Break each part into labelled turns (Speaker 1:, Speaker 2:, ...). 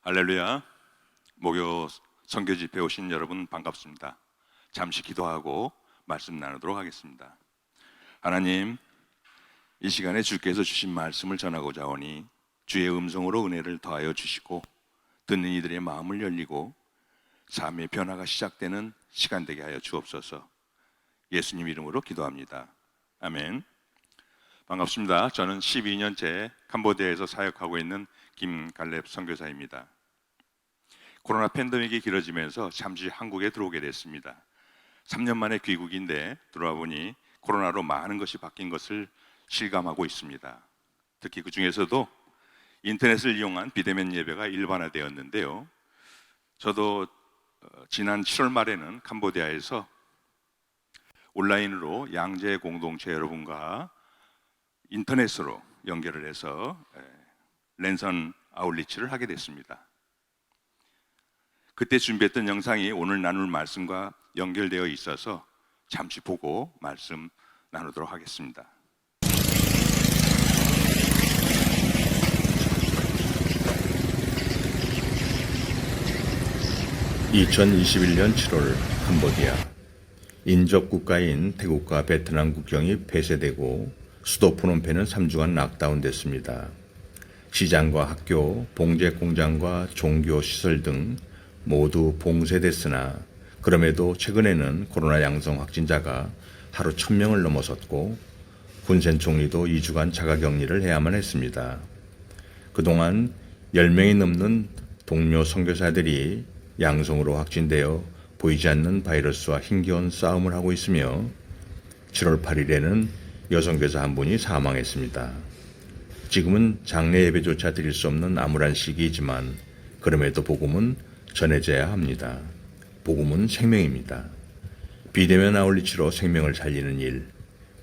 Speaker 1: 할렐루야. 목요 선교 집회 오신 여러분 반갑습니다. 잠시 기도하고 말씀 나누도록 하겠습니다. 하나님, 이 시간에 주께서 주신 말씀을 전하고자 하오니 주의 음성으로 은혜를 더하여 주시고 듣는 이들의 마음을 열리고 삶의 변화가 시작되는 시간 되게 하여 주옵소서. 예수님 이름으로 기도합니다. 아멘. 반갑습니다. 저는 12년째 캄보디아에서 사역하고 있는 김갈렙 선교사입니다. 코로나 팬데믹이 길어지면서 잠시 한국에 들어오게 됐습니다. 3년 만에 귀국인데 들어와 보니 코로나로 많은 것이 바뀐 것을 실감하고 있습니다. 특히 그 중에서도 인터넷을 이용한 비대면 예배가 일반화되었는데요. 저도 지난 7월 말에는 캄보디아에서 온라인으로 양재 공동체 여러분과 인터넷으로 연결을 해서 랜선 아웃리치를 하게 됐습니다. 그때 준비했던 영상이 오늘 나눌 말씀과 연결되어 있어서 잠시 보고 말씀 나누도록 하겠습니다.
Speaker 2: 2021년 7월 캄보디아. 인접 국가인 태국과 베트남 국경이 폐쇄되고 수도 프놈펜은 3주간 락다운됐습니다. 시장과 학교, 봉제 공장과 종교 시설 등 모두 봉쇄됐으나 그럼에도 최근에는 코로나 양성 확진자가 하루 1000명을 넘어섰고 군센 총리도 2주간 자가격리를 해야만 했습니다. 그동안 10명이 넘는 동료 선교사들이 양성으로 확진되어 보이지 않는 바이러스와 힘겨운 싸움을 하고 있으며 7월 8일에는 여선교사 한 분이 사망했습니다. 지금은 장례 예배조차 드릴 수 없는 암울한 시기이지만 그럼에도 복음은 전해져야 합니다. 복음은 생명입니다. 비대면 아울리치로 생명을 살리는 일,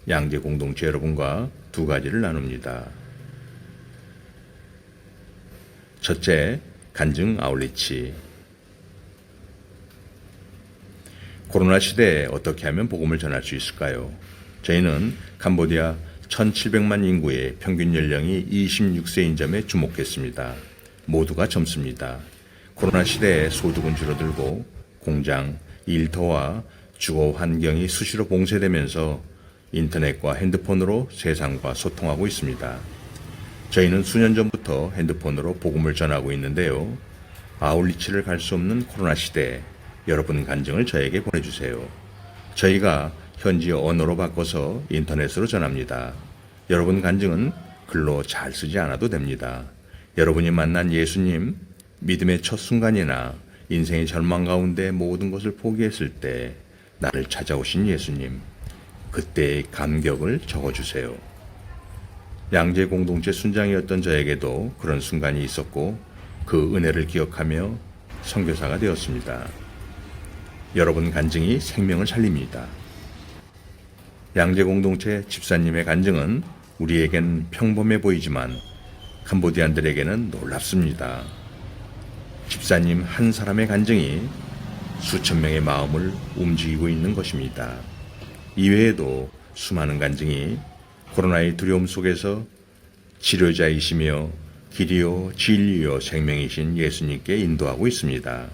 Speaker 2: 양재 공동체 여러분과 두 가지를 나눕니다. 첫째, 간증 아울리치. 코로나 시대에 어떻게 하면 복음을 전할 수 있을까요? 저희는 캄보디아 1700만 인구의 평균 연령이 26세인 점에 주목했습니다. 모두가 젊습니다. 코로나 시대에 소득은 줄어들고 공장, 일터와 주거 환경이 수시로 봉쇄되면서 인터넷과 핸드폰으로 세상과 소통하고 있습니다. 저희는 수년 전부터 핸드폰으로 복음을 전하고 있는데요. 아울리치를 갈 수 없는 코로나 시대에 여러분 간증을 저에게 보내주세요. 저희가 현지 언어로 바꿔서 인터넷으로 전합니다. 여러분 간증은 글로 잘 쓰지 않아도 됩니다. 여러분이 만난 예수님, 믿음의 첫 순간이나 인생의 절망 가운데 모든 것을 포기했을 때 나를 찾아오신 예수님, 그때의 감격을 적어주세요. 양재 공동체 순장이었던 저에게도 그런 순간이 있었고 그 은혜를 기억하며 선교사가 되었습니다. 여러분 간증이 생명을 살립니다. 양재 공동체 집사님의 간증은 우리에겐 평범해 보이지만 캄보디안들에게는 놀랍습니다. 집사님 한 사람의 간증이 수천 명의 마음을 움직이고 있는 것입니다. 이외에도 수많은 간증이 코로나의 두려움 속에서 치료자이시며 길이요 진리요 생명이신 예수님께 인도하고 있습니다.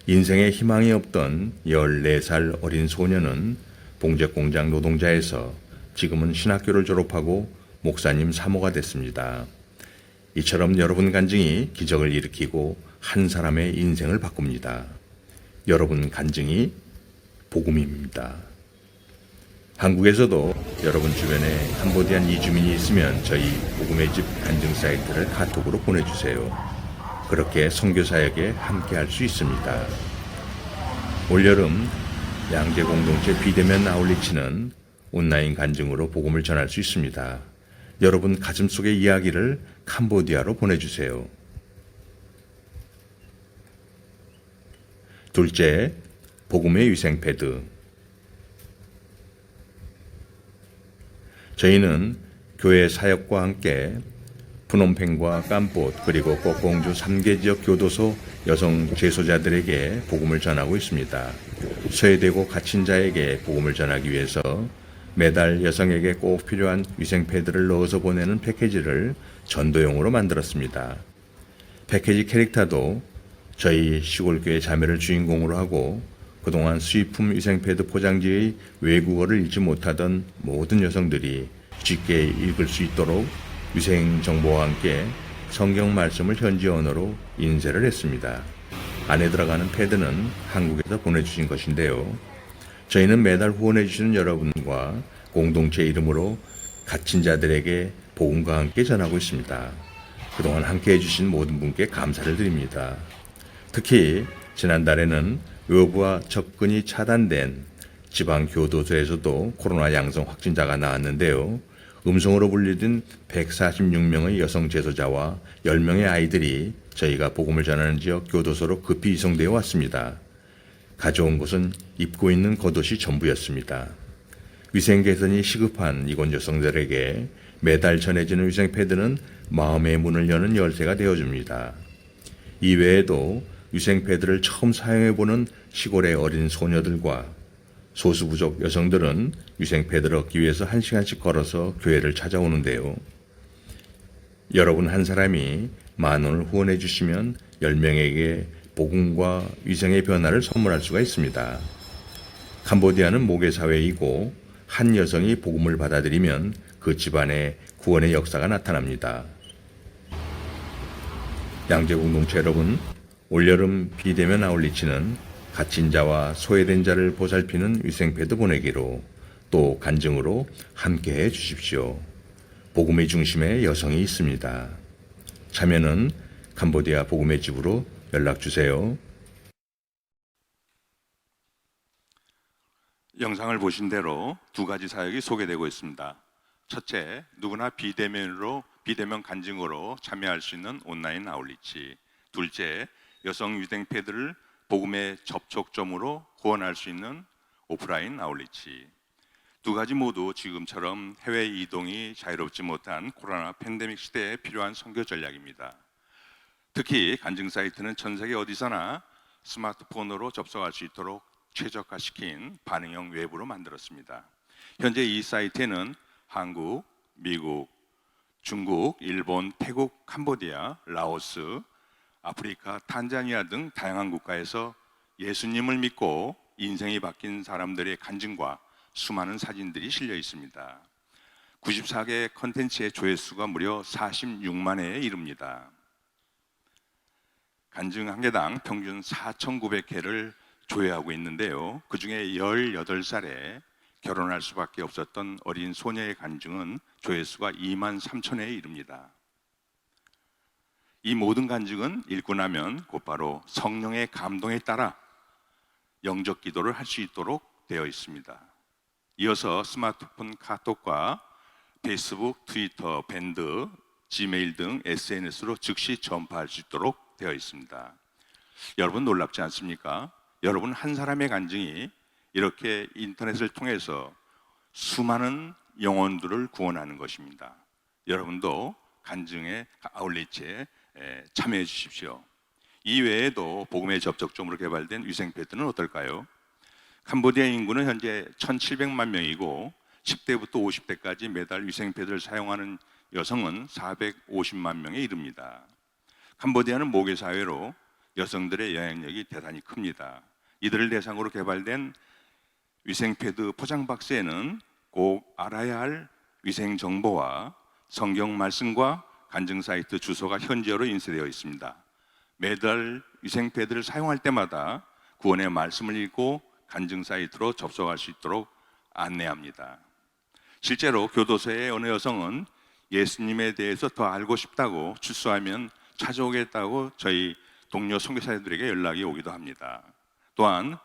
Speaker 2: 인생에 희망이 없던 14살 어린 소녀는 봉제공장 노동자에서 지금은 신학교를 졸업하고 목사님 사모가 됐습니다. 이처럼 여러분 간증이 기적을 일으키고 한 사람의 인생을 바꿉니다. 여러분 간증이 복음입니다. 한국에서도 여러분 주변에 캄보디안 이주민이 있으면 저희 복음의 집 간증 사이트를 카톡으로 보내주세요. 그렇게 선교사역에 함께 할 수 있습니다. 올여름 양재 공동체 비대면 아울리치는 온라인 간증으로 복음을 전할 수 있습니다. 여러분 가슴속의 이야기를 캄보디아로 보내주세요. 둘째, 복음의 위생패드. 저희는 교회 사역과 함께 프놈펜과 깜봇 그리고 꼬공주 3개 지역 교도소 여성 재소자들에게 복음을 전하고 있습니다. 소외되고 갇힌 자에게 복음을 전하기 위해서 매달 여성에게 꼭 필요한 위생패드를 넣어서 보내는 패키지를 전도용으로 만들었습니다. 패키지 캐릭터도 저희 시골교회 자매를 주인공으로 하고 그동안 수입품 위생패드 포장지의 외국어를 읽지 못하던 모든 여성들이 쉽게 읽을 수 있도록 위생 정보와 함께 성경 말씀을 현지 언어로 인쇄를 했습니다. 안에 들어가는 패드는 한국에서 보내주신 것인데요. 저희는 매달 후원해 주시는 여러분과 공동체 이름으로 갇힌 자들에게 복음과 함께 전하고 있습니다. 그동안 함께 해주신 모든 분께 감사를 드립니다. 특히 지난달에는 외부와 접근이 차단된 지방 교도소에서도 코로나 양성 확진자가 나왔는데요. 음성으로 불리던 146명의 여성 재소자와 10명의 아이들이 저희가 복음을 전하는 지역 교도소로 급히 이송되어 왔습니다. 가져온 것은 입고 있는 겉옷이 전부였습니다. 위생 개선이 시급한 이곳 여성들에게 매달 전해지는 위생 패드는 마음의 문을 여는 열쇠가 되어줍니다. 이외에도 위생 패드를 처음 사용해보는 시골의 어린 소녀들과 소수부족 여성들은 위생 패드를 얻기 위해서 1시간씩 걸어서 교회를 찾아오는데요. 여러분 한 사람이 10,000원을 후원해 주시면 10명에게 복음과 위생의 변화를 선물할 수가 있습니다. 캄보디아는 모계사회이고 한 여성이 복음을 받아들이면 그 집안에 구원의 역사가 나타납니다. 양재 공동체 여러분, 올여름 비대면 아울리치는 갇힌 자와 소외된 자를 보살피는 위생패드 보내기로 또 간증으로 함께해 주십시오. 복음의 중심에 여성이 있습니다. 참여는 캄보디아 복음의 집으로 연락 주세요.
Speaker 1: 영상을 보신 대로 두 가지 사역이 소개되고 있습니다. 첫째, 누구나 비대면 간증으로 참여할 수 있는 온라인 아울리치. 둘째, 여성 위생 패드를 복음의 접촉점으로 후원할 수 있는 오프라인 아울리치. 두 가지 모두 지금처럼 해외 이동이 자유롭지 못한 코로나 팬데믹 시대에 필요한 선교 전략입니다. 특히 간증 사이트는 전 세계 어디서나 스마트폰으로 접속할 수 있도록 최적화시킨 반응형 웹으로 만들었습니다. 현재 이 사이트에는 한국, 미국, 중국, 일본, 태국, 캄보디아, 라오스, 아프리카, 탄자니아 등 다양한 국가에서 예수님을 믿고 인생이 바뀐 사람들의 간증과 수많은 사진들이 실려 있습니다. 94개 컨텐츠의 조회수가 무려 46만 회에 이릅니다. 간증 한 개당 평균 4,900회를 조회하고 있는데요. 그중에 18살에 결혼할 수밖에 없었던 어린 소녀의 간증은 조회수가 2만 3천회에 이릅니다. 이 모든 간증은 읽고 나면 곧바로 성령의 감동에 따라 영적 기도를 할 수 있도록 되어 있습니다. 이어서 스마트폰 카톡과 페이스북, 트위터, 밴드, 지메일 등 SNS로 즉시 전파할 수 있도록 되어 있습니다. 여러분 놀랍지 않습니까? 여러분 한 사람의 간증이 이렇게 인터넷을 통해서 수많은 영혼들을 구원하는 것입니다. 여러분도 간증의 아울렛에 참여해 주십시오. 이외에도 복음의 접촉점으로 개발된 위생패드는 어떨까요? 캄보디아 인구는 현재 1,700만 명이고 10대부터 50대까지 매달 위생패드를 사용하는 여성은 450만 명에 이릅니다. 캄보디아는 모계사회로 여성들의 영향력이 대단히 큽니다. 이들을 대상으로 개발된 위생패드 포장박스에는 꼭 알아야 할 위생 정보와 성경 말씀과 간증 사이트 주소가 현지어로 인쇄되어 있습니다. 매달 위생패드를 사용할 때마다 구원의 말씀을 읽고 간증 사이트로 접속할 수 있도록 안내합니다. 실제로 교도소의 어느 여성은 예수님에 대해서 더 알고 싶다고 출소하면 찾아오겠다고 저희 동료 선교사들에게 연락이 오기도 합니다. 또한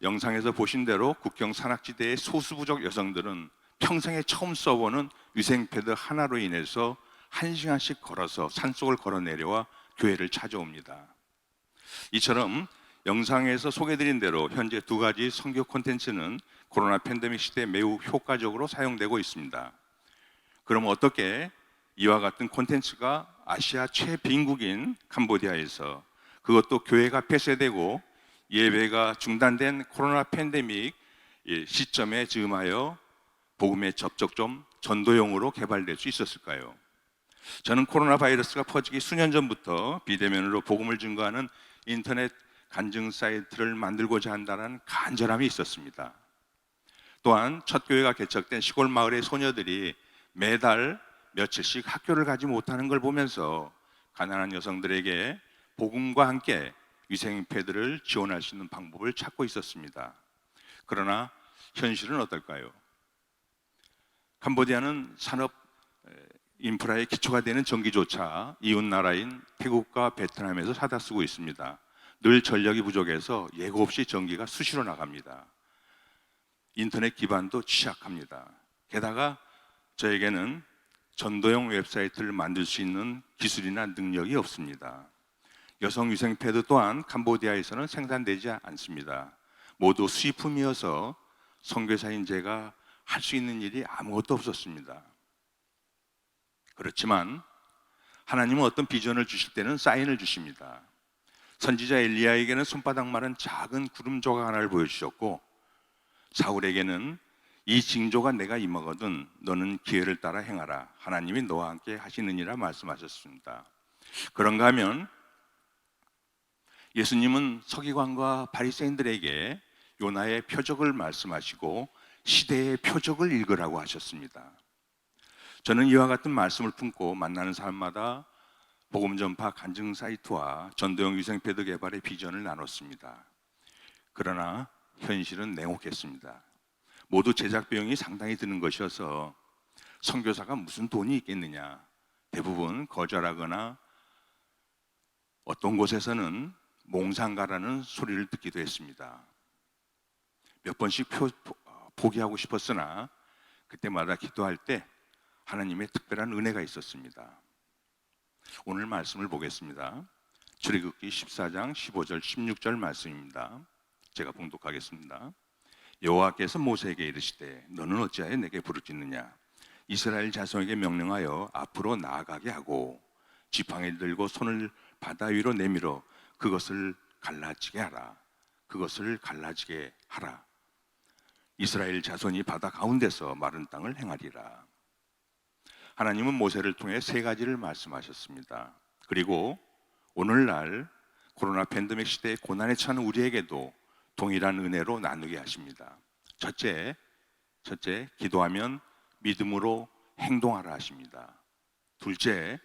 Speaker 1: 영상에서 보신 대로 국경 산악지대의 소수부족 여성들은 평생에 처음 써보는 위생패드 하나로 인해서 1시간씩 걸어서 산속을 걸어 내려와 교회를 찾아옵니다. 이처럼 영상에서 소개드린 대로 현재 두 가지 선교 콘텐츠는 코로나 팬데믹 시대에 매우 효과적으로 사용되고 있습니다. 그럼 어떻게 이와 같은 콘텐츠가 아시아 최빈국인 캄보디아에서, 그것도 교회가 폐쇄되고 예배가 중단된 코로나 팬데믹 시점에 즈음하여 복음의 접촉점 전도용으로 개발될 수 있었을까요? 저는 코로나 바이러스가 퍼지기 수년 전부터 비대면으로 복음을 증거하는 인터넷 간증 사이트를 만들고자 한다는 간절함이 있었습니다. 또한 첫 교회가 개척된 시골 마을의 소녀들이 매달 며칠씩 학교를 가지 못하는 걸 보면서 가난한 여성들에게 복음과 함께 위생 패드를 지원할 수 있는 방법을 찾고 있었습니다. 그러나 현실은 어떨까요? 캄보디아는 산업 인프라의 기초가 되는 전기조차 이웃 나라인 태국과 베트남에서 사다 쓰고 있습니다. 늘 전력이 부족해서 예고 없이 전기가 수시로 나갑니다. 인터넷 기반도 취약합니다. 게다가 저에게는 전도용 웹사이트를 만들 수 있는 기술이나 능력이 없습니다. 여성 위생 패드 또한 캄보디아에서는 생산되지 않습니다. 모두 수입품이어서 선교사인 제가 할 수 있는 일이 아무것도 없었습니다. 그렇지만 하나님은 어떤 비전을 주실 때는 사인을 주십니다. 선지자 엘리야에게는 손바닥만한 작은 구름 조각 하나를 보여주셨고, 사울에게는 이 징조가 내가 임하거든 너는 기회를 따라 행하라, 하나님이 너와 함께 하시느니라 말씀하셨습니다. 그런가 하면 예수님은 서기관과 바리새인들에게 요나의 표적을 말씀하시고 시대의 표적을 읽으라고 하셨습니다. 저는 이와 같은 말씀을 품고 만나는 사람마다 복음 전파 간증 사이트와 전도용 위생 패드 개발의 비전을 나눴습니다. 그러나 현실은 냉혹했습니다. 모두 제작 비용이 상당히 드는 것이어서 선교사가 무슨 돈이 있겠느냐, 대부분 거절하거나 어떤 곳에서는 몽상가라는 소리를 듣기도 했습니다. 몇 번씩 포기하고 싶었으나 그때마다 기도할 때 하나님의 특별한 은혜가 있었습니다. 오늘 말씀을 보겠습니다. 출애굽기 14장 15절 16절 말씀입니다. 제가 봉독하겠습니다. 여호와께서 모세에게 이르시되 너는 어찌하여 내게 부르짖느냐, 이스라엘 자손에게 명령하여 앞으로 나아가게 하고 지팡이를 들고 손을 바다 위로 내밀어 그것을 갈라지게 하라. 그것을 갈라지게 하라. 이스라엘 자손이 바다 가운데서 마른 땅을 행하리라. 하나님은 모세를 통해 세 가지를 말씀하셨습니다. 그리고 오늘날 코로나 팬데믹 시대의 고난에 처한 우리에게도 동일한 은혜로 나누게 하십니다. 첫째, 기도하면 믿음으로 행동하라 하십니다. 둘째,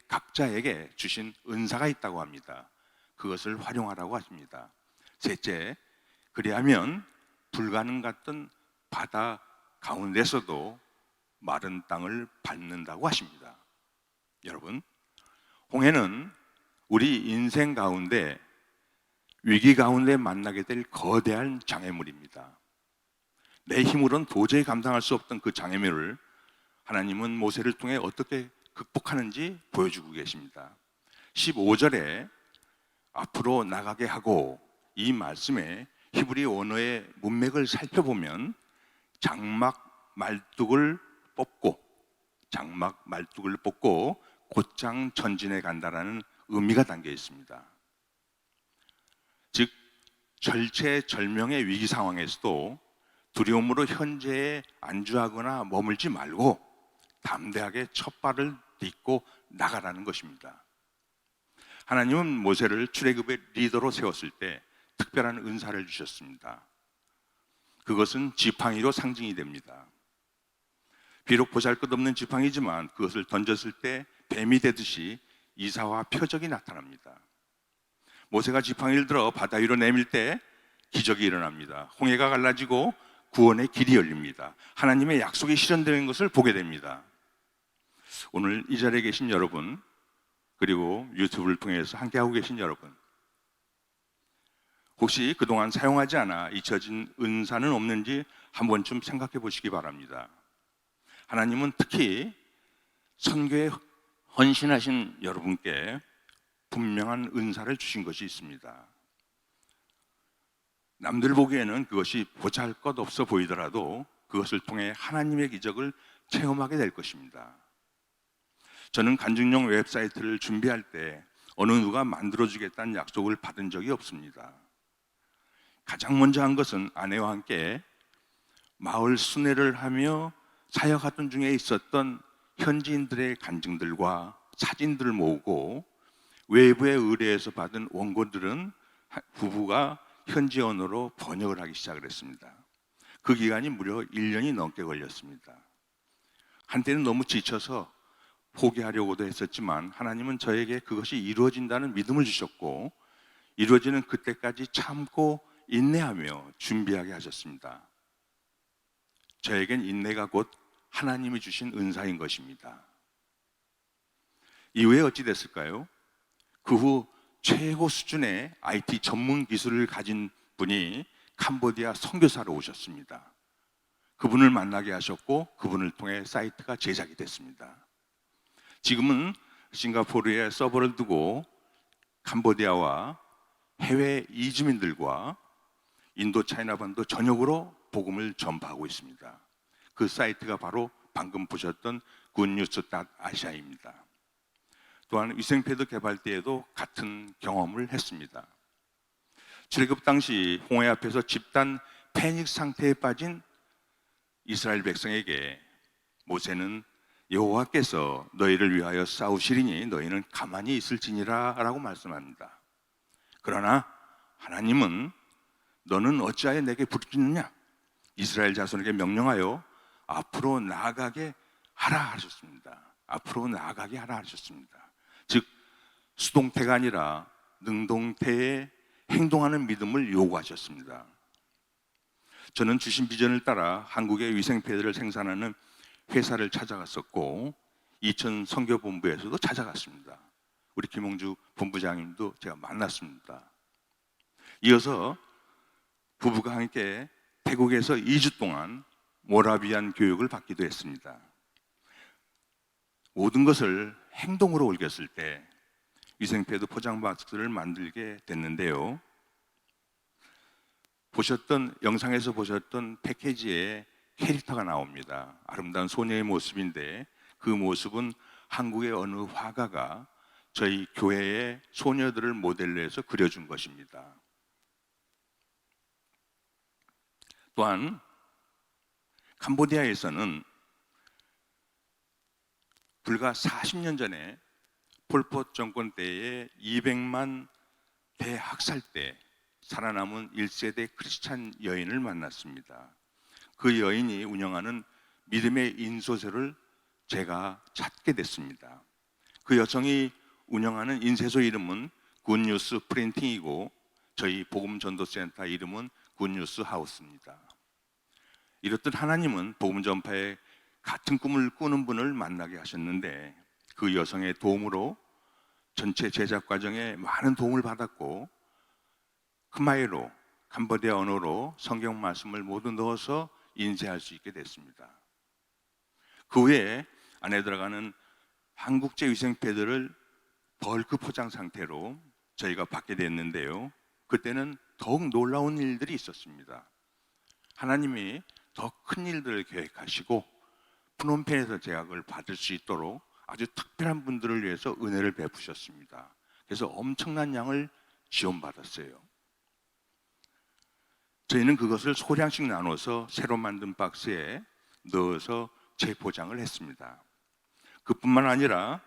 Speaker 1: 각자에게 주신 은사가 있다고 합니다. 그것을 활용하라고 하십니다. 셋째, 그리하면 불가능 같던 바다 가운데서도 마른 땅을 밟는다고 하십니다. 여러분, 홍해는 우리 인생 가운데 위기 가운데 만나게 될 거대한 장애물입니다. 내 힘으로는 도저히 감당할 수 없던 그 장애물을 하나님은 모세를 통해 어떻게 극복하는지 보여주고 계십니다. 15절에 앞으로 나가게 하고, 이 말씀에 히브리 언어의 문맥을 살펴보면 장막 말뚝을 뽑고 곧장 전진해 간다라는 의미가 담겨 있습니다. 즉 절체절명의 위기 상황에서도 두려움으로 현재에 안주하거나 머물지 말고 담대하게 첫 발을 딛고 나가라는 것입니다. 하나님은 모세를 출애굽의 리더로 세웠을 때 특별한 은사를 주셨습니다. 그것은 지팡이로 상징이 됩니다. 비록 보잘것없는 지팡이지만 그것을 던졌을 때 뱀이 되듯이 이사와 표적이 나타납니다. 모세가 지팡이를 들어 바다 위로 내밀 때 기적이 일어납니다. 홍해가 갈라지고 구원의 길이 열립니다. 하나님의 약속이 실현되는 것을 보게 됩니다. 오늘 이 자리에 계신 여러분, 그리고 유튜브를 통해서 함께하고 계신 여러분, 혹시 그동안 사용하지 않아 잊혀진 은사는 없는지 한 번쯤 생각해 보시기 바랍니다. 하나님은 특히 선교에 헌신하신 여러분께 분명한 은사를 주신 것이 있습니다. 남들 보기에는 그것이 보잘것없어 보이더라도 그것을 통해 하나님의 기적을 체험하게 될 것입니다. 저는 간증용 웹사이트를 준비할 때 어느 누가 만들어주겠다는 약속을 받은 적이 없습니다. 가장 먼저 한 것은 아내와 함께 마을 순회를 하며 사역하던 중에 있었던 현지인들의 간증들과 사진들을 모으고 외부의 의뢰에서 받은 원고들은 부부가 현지 언어로 번역을 하기 시작을 했습니다. 그 기간이 무려 1년이 넘게 걸렸습니다. 한때는 너무 지쳐서 포기하려고도 했었지만 하나님은 저에게 그것이 이루어진다는 믿음을 주셨고 이루어지는 그때까지 참고 인내하며 준비하게 하셨습니다. 저에겐 인내가 곧 하나님이 주신 은사인 것입니다. 이후에 어찌 됐을까요? 그 후 최고 수준의 IT 전문 기술을 가진 분이 캄보디아 선교사로 오셨습니다. 그분을 만나게 하셨고 그분을 통해 사이트가 제작이 됐습니다. 지금은 싱가포르에 서버를 두고 캄보디아와 해외 이주민들과 인도 차이나반도 전역으로 복음을 전파하고 있습니다. 그 사이트가 바로 방금 보셨던 굿뉴스.아시아입니다. 또한 위생패드 개발 때에도 같은 경험을 했습니다. 출애굽 당시 홍해 앞에서 집단 패닉 상태에 빠진 이스라엘 백성에게 모세는 여호와께서 너희를 위하여 싸우시리니 너희는 가만히 있을지니라 라고 말씀합니다. 그러나 하나님은 너는 어찌하여 내게 부르짖느냐? 이스라엘 자손에게 명령하여 앞으로 나아가게 하라 하셨습니다. 앞으로 나아가게 하라 하셨습니다. 즉 수동태가 아니라 능동태에 행동하는 믿음을 요구하셨습니다. 저는 주신 비전을 따라 한국의 위생패드를 생산하는 회사를 찾아갔었고 이천 선교본부에서도 찾아갔습니다. 우리 김홍주 본부장님도 제가 만났습니다. 이어서 부부가 함께 태국에서 2주 동안 모라비안 교육을 받기도 했습니다. 모든 것을 행동으로 옮겼을 때 위생패드 포장 박스를 만들게 됐는데요. 영상에서 보셨던 패키지에 캐릭터가 나옵니다. 아름다운 소녀의 모습인데 그 모습은 한국의 어느 화가가 저희 교회의 소녀들을 모델로 해서 그려준 것입니다. 또한 캄보디아에서는 불과 40년 전에 폴포트 정권 때에 200만 대학살 때 살아남은 1세대 크리스찬 여인을 만났습니다. 그 여인이 운영하는 믿음의 인소서를 제가 찾게 됐습니다. 그 여성이 운영하는 인쇄소 이름은 굿뉴스 프린팅이고 저희 복음전도센터 이름은 굿뉴스 하우스입니다. 이렇듯 하나님은 복음 전파에 같은 꿈을 꾸는 분을 만나게 하셨는데 그 여성의 도움으로 전체 제작 과정에 많은 도움을 받았고 khmer로 캄보디아 언어로 성경 말씀을 모두 넣어서 인쇄할 수 있게 됐습니다. 그 후에 안에 들어가는 한국제 위생패드를 벌크 포장 상태로 저희가 받게 됐는데요. 그때는 더욱 놀라운 일들이 있었습니다. 하나님이 더 큰 일들을 계획하시고 프놈펜에서 제약을 받을 수 있도록 아주 특별한 분들을 위해서 은혜를 베푸셨습니다. 그래서 엄청난 양을 지원받았어요. 저희는 그것을 소량씩 나눠서 새로 만든 박스에 넣어서 재포장을 했습니다. 그뿐만 아니라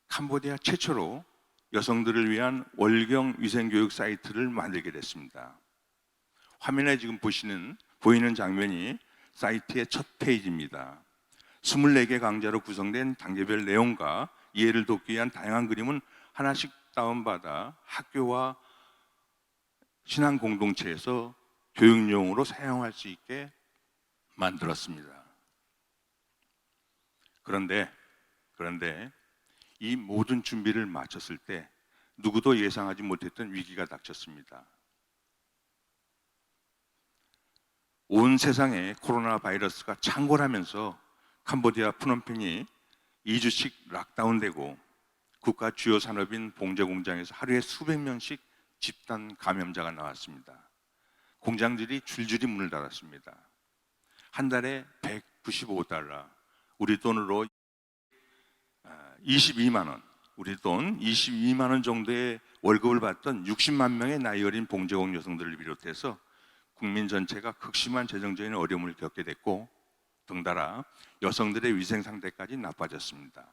Speaker 1: 캄보디아 최초로 여성들을 위한 월경 위생교육 사이트를 만들게 됐습니다. 화면에 지금 보이는 장면이 사이트의 첫 페이지입니다. 24개 강좌로 구성된 단계별 내용과 이해를 돕기 위한 다양한 그림은 하나씩 다운받아 학교와 신앙 공동체에서 교육용으로 사용할 수 있게 만들었습니다. 그런데 이 모든 준비를 마쳤을 때 누구도 예상하지 못했던 위기가 닥쳤습니다. 온 세상에 코로나 바이러스가 창궐하면서 캄보디아 프놈펜이 2주씩 락다운되고 국가 주요 산업인 봉제 공장에서 하루에 수백 명씩 집단 감염자가 나왔습니다. 공장들이 줄줄이 문을 닫았습니다. 한 달에 195달러, 우리 돈으로 22만 원, 우리 돈 22만 원 정도의 월급을 받던 60만 명의 나이 어린 봉제공 여성들을 비롯해서 국민 전체가 극심한 재정적인 어려움을 겪게 됐고 덩달아 여성들의 위생 상태까지 나빠졌습니다.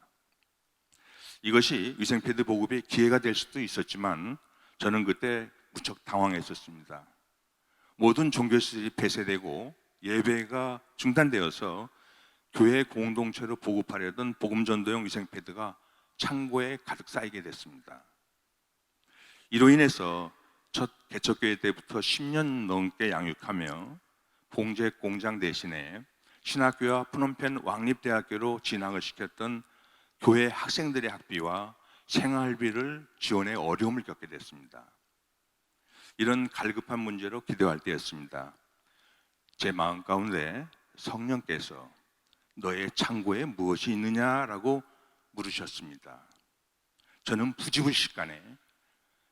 Speaker 1: 이것이 위생 패드 보급의 기회가 될 수도 있었지만 저는 그때 무척 당황했었습니다. 모든 종교시설이 폐쇄되고 예배가 중단되어서 교회 공동체로 보급하려던 복음전도용 위생 패드가 창고에 가득 쌓이게 됐습니다. 이로 인해서 첫 개척교회 때부터 10년 넘게 양육하며 봉제 공장 대신에 신학교와 프놈펜 왕립대학교로 진학을 시켰던 교회 학생들의 학비와 생활비를 지원에 어려움을 겪게 됐습니다. 이런 갈급한 문제로 기도할 때였습니다. 제 마음 가운데 성령께서 너의 창고에 무엇이 있느냐라고 물으셨습니다. 저는 부지불식간에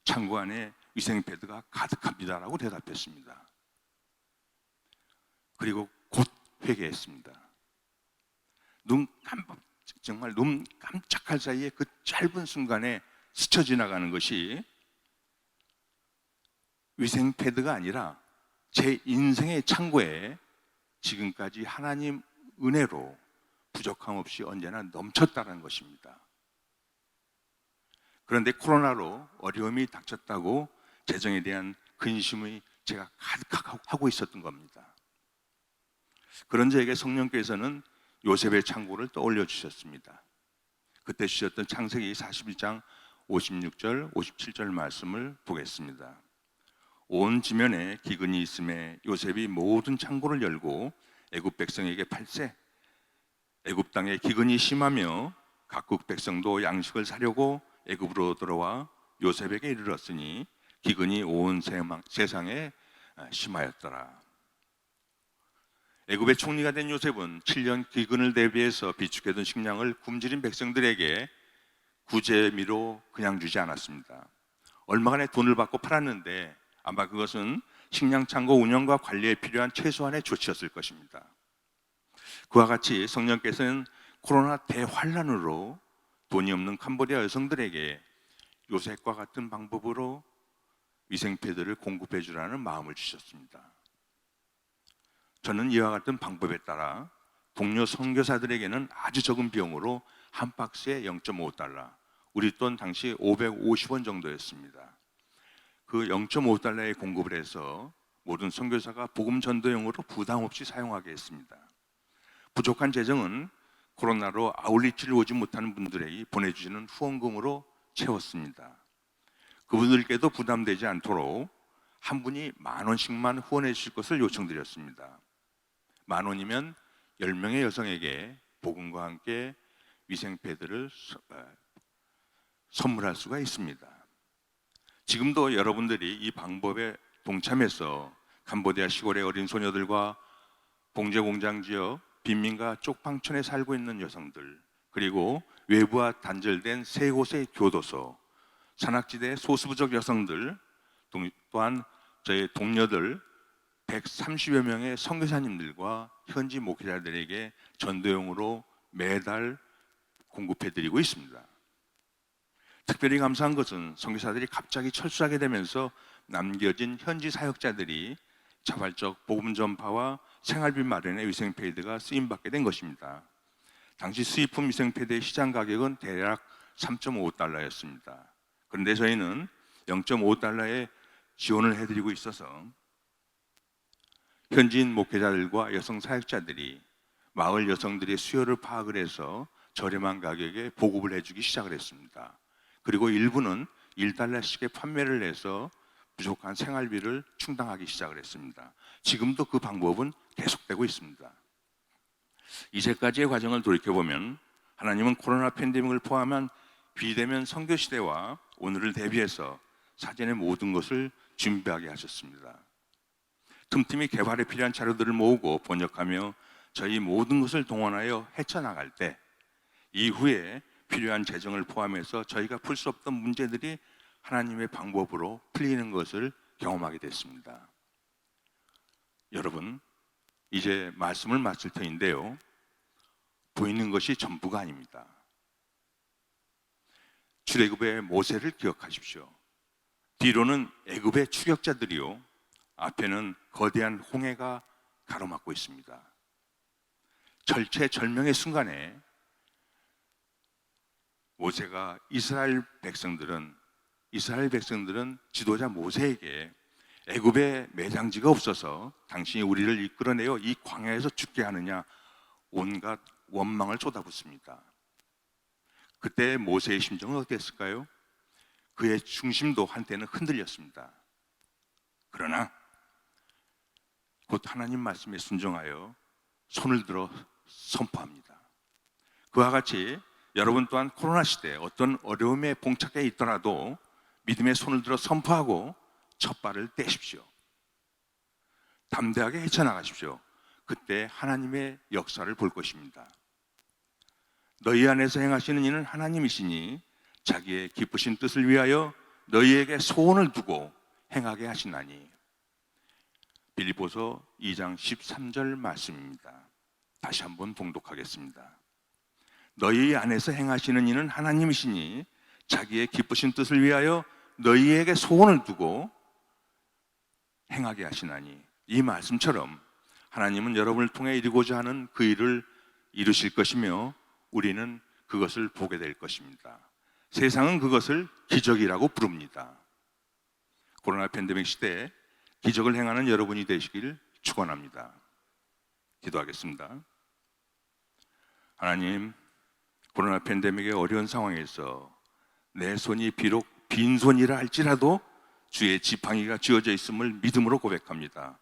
Speaker 1: 창고 안에 위생패드가 가득합니다라고 대답했습니다. 그리고 곧 회개했습니다. 정말 눈 깜짝할 사이에 그 짧은 순간에 스쳐 지나가는 것이 위생패드가 아니라 제 인생의 창고에 지금까지 하나님 은혜로 부족함 없이 언제나 넘쳤다는 것입니다. 그런데 코로나로 어려움이 닥쳤다고 재정에 대한 근심이 제가 가득하고 있었던 겁니다. 그런 저에게 성령께서는 요셉의 창고를 떠올려 주셨습니다. 그때 주셨던 창세기 41장 56절, 57절 말씀을 보겠습니다. 온 지면에 기근이 있음에 요셉이 모든 창고를 열고 애굽 백성에게 팔세. 애굽 땅에 기근이 심하며 각국 백성도 양식을 사려고 애굽으로 들어와 요셉에게 이르렀으니 기근이 온 세상에 심하였더라. 애굽의 총리가 된 요셉은 7년 기근을 대비해서 비축해둔 식량을 굶주린 백성들에게 구제미로 그냥 주지 않았습니다. 얼마간의 돈을 받고 팔았는데 아마 그것은 식량 창고 운영과 관리에 필요한 최소한의 조치였을 것입니다. 그와 같이 성령께서는 코로나 대환란으로 돈이 없는 캄보디아 여성들에게 요셉과 같은 방법으로 위생패드를 공급해 주라는 마음을 주셨습니다. 저는 이와 같은 방법에 따라 동료 선교사들에게는 아주 적은 비용으로 한 박스에 0.5달러, 우리 돈 당시 550원 정도였습니다. 그 0.5달러에 공급을 해서 모든 선교사가 복음 전도용으로 부담 없이 사용하게 했습니다. 부족한 재정은 코로나로 아울리치를 오지 못하는 분들에게 보내주시는 후원금으로 채웠습니다. 그분들께도 부담되지 않도록 한 분이 10,000원씩만 후원해 주실 것을 요청드렸습니다. 10,000원이면 10명의 여성에게 복음과 함께 위생패드를 선물할 수가 있습니다. 지금도 여러분들이 이 방법에 동참해서 캄보디아 시골의 어린 소녀들과 봉제공장 지역 빈민가 쪽방촌에 살고 있는 여성들, 그리고 외부와 단절된 세 곳의 교도소, 산악지대 소수부족 여성들, 또한 저희 동료들 130여 명의 선교사님들과 현지 목회자들에게 전도용으로 매달 공급해드리고 있습니다. 특별히 감사한 것은 선교사들이 갑자기 철수하게 되면서 남겨진 현지 사역자들이 자발적 복음 전파와 생활비 마련의 위생패드가 쓰임받게 된 것입니다. 당시 수입품 위생패드의 시장 가격은 대략 3.5달러였습니다. 그런데 저희는 0.5달러에 지원을 해드리고 있어서 현지인 목회자들과 여성 사역자들이 마을 여성들의 수요를 파악을 해서 저렴한 가격에 보급을 해주기 시작을 했습니다. 그리고 일부는 1달러씩의 판매를 해서 부족한 생활비를 충당하기 시작을 했습니다. 지금도 그 방법은 계속되고 있습니다. 이제까지의 과정을 돌이켜보면 하나님은 코로나 팬데믹을 포함한 비대면 선교 시대와 오늘을 대비해서 사전에 모든 것을 준비하게 하셨습니다. 틈틈이 개발에 필요한 자료들을 모으고 번역하며 저희 모든 것을 동원하여 헤쳐나갈 때 이후에 필요한 재정을 포함해서 저희가 풀 수 없던 문제들이 하나님의 방법으로 풀리는 것을 경험하게 됐습니다. 여러분, 이제 말씀을 마칠 터인데요, 보이는 것이 전부가 아닙니다. 출애굽의 모세를 기억하십시오. 뒤로는 애굽의 추격자들이요, 앞에는 거대한 홍해가 가로막고 있습니다. 절체절명의 순간에 모세가 이스라엘 백성들은 지도자 모세에게 애굽에 매장지가 없어서 당신이 우리를 이끌어내어 이 광야에서 죽게 하느냐 온갖 원망을 쏟아붓습니다. 그때 모세의 심정은 어땠을까요? 그의 중심도 한때는 흔들렸습니다. 그러나 곧 하나님 말씀에 순종하여 손을 들어 선포합니다. 그와 같이 여러분 또한 코로나 시대에 어떤 어려움에 봉착해 있더라도 믿음의 손을 들어 선포하고 첫 발을 떼십시오. 담대하게 헤쳐나가십시오. 그때 하나님의 역사를 볼 것입니다. 너희 안에서 행하시는 이는 하나님이시니 자기의 기쁘신 뜻을 위하여 너희에게 소원을 두고 행하게 하시나니. 빌립보서 2장 13절 말씀입니다. 다시 한번 봉독하겠습니다. 너희 안에서 행하시는 이는 하나님이시니 자기의 기쁘신 뜻을 위하여 너희에게 소원을 두고 행하게 하시나니. 이 말씀처럼 하나님은 여러분을 통해 이루고자 하는 그 일을 이루실 것이며 우리는 그것을 보게 될 것입니다. 세상은 그것을 기적이라고 부릅니다. 코로나 팬데믹 시대에 기적을 행하는 여러분이 되시길 축원합니다. 기도하겠습니다. 하나님, 코로나 팬데믹의 어려운 상황에서 내 손이 비록 빈손이라 할지라도 주의 지팡이가 쥐어져 있음을 믿음으로 고백합니다.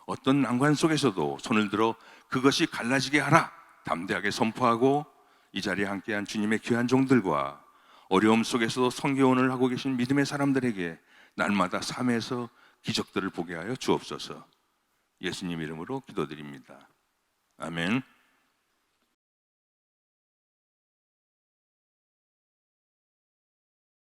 Speaker 1: 어떤 난관 속에서도 손을 들어 그것이 갈라지게 하라 담대하게 선포하고 이 자리에 함께한 주님의 귀한 종들과 어려움 속에서도 선교원을 하고 계신 믿음의 사람들에게 날마다 삶에서 기적들을 보게 하여 주옵소서. 예수님 이름으로 기도드립니다. 아멘.